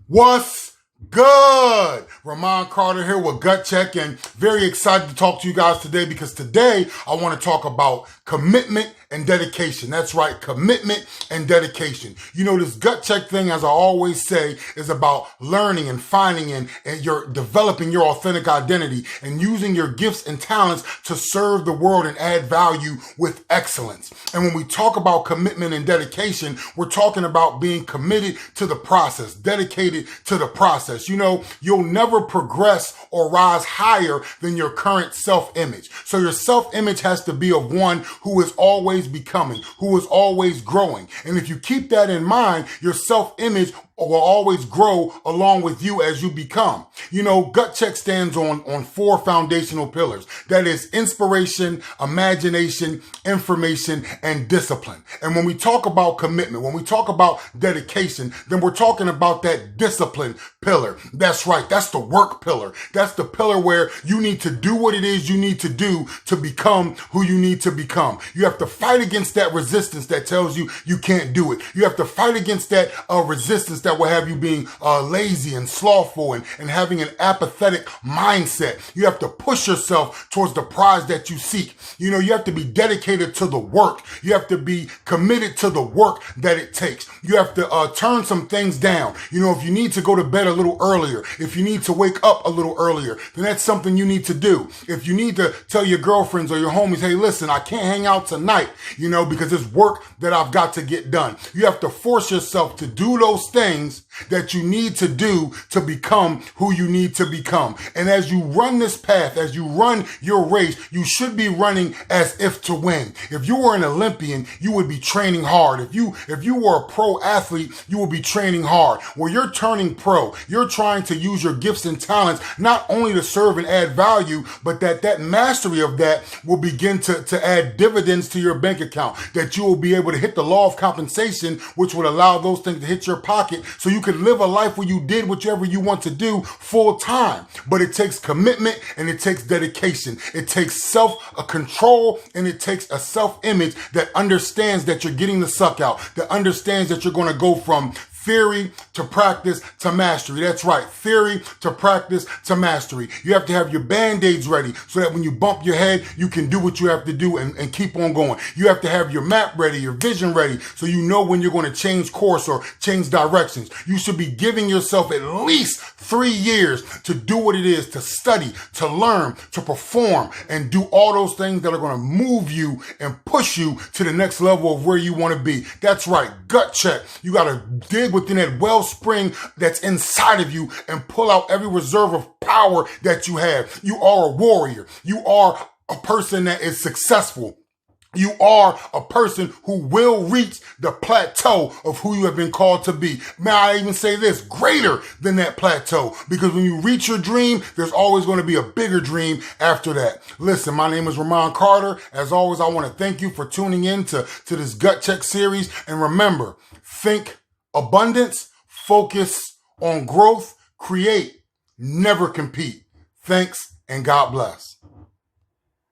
What's good? Ramon Carter here with Gut Check, and very excited to talk to you guys today because today I want to talk about commitment and dedication. That's right, commitment and dedication. You know, this gut check thing, as I always say, is about learning and finding and you're developing your authentic identity and using your gifts and talents to serve the world and add value with excellence. And when we talk about commitment and dedication, we're talking about being committed to the process, dedicated to the process. You know, you'll never progress or rise higher than your current self-image. So your self-image has to be of one who is always becoming, who is always growing. And if you keep that in mind, your self-image will always grow along with you as you become. You know, Gut Check stands on four foundational pillars. That is inspiration, imagination, information, and discipline. And when we talk about commitment, when we talk about dedication, then we're talking about that discipline pillar. That's right. That's the work pillar. That's the pillar where you need to do what it is you need to do to become who you need to become. You have to fight against that resistance that tells you you can't do it. You have to fight against that resistance that will have you being lazy and slothful and having an apathetic mindset. You have to push yourself towards the prize that you seek. You know, you have to be dedicated to the work. You have to be committed to the work that it takes. You have to turn some things down. You know, if you need to go to bed a little earlier, if you need to wake up a little earlier, then that's something you need to do. If you need to tell your girlfriends or your homies, hey, listen, I can't hang out tonight, you know, because it's work that I've got to get done. You have to force yourself to do those things that you need to do to become who you need to become. And as you run this path, as you run your race, you should be running as if to win. If you were an Olympian, you would be training hard. If you were a pro athlete, you would be training hard. Well, you're turning pro. You're trying to use your gifts and talents not only to serve and add value, but that mastery of that will begin to add dividends to your bank account, that you will be able to hit the law of compensation, which would allow those things to hit your pocket so you could live a life where you did whatever you want to do full time. But it takes commitment and it takes dedication. It takes self-control and it takes a self-image that understands that you're getting the suck out, that understands that you're going to go from theory to practice to mastery. That's right. Theory to practice to mastery. You have to have your band-aids ready so that when you bump your head, you can do what you have to do and keep on going. You have to have your map ready, your vision ready, so you know when you're going to change course or change directions. You should be giving yourself at least 3 years to do what it is, to study, to learn, to perform, and do all those things that are going to move you and push you to the next level of where you want to be. That's right. Gut check. You got to dig within that wellspring that's inside of you and pull out every reserve of power that you have. You are a warrior. You are a person that is successful. You are a person who will reach the plateau of who you have been called to be. May I even say this, greater than that plateau, because when you reach your dream, there's always going to be a bigger dream after that. Listen, my name is Ramon Carter. As always, I want to thank you for tuning in to this Gut Check series. And remember, think abundance, focus on growth, create, never compete. Thanks and God bless.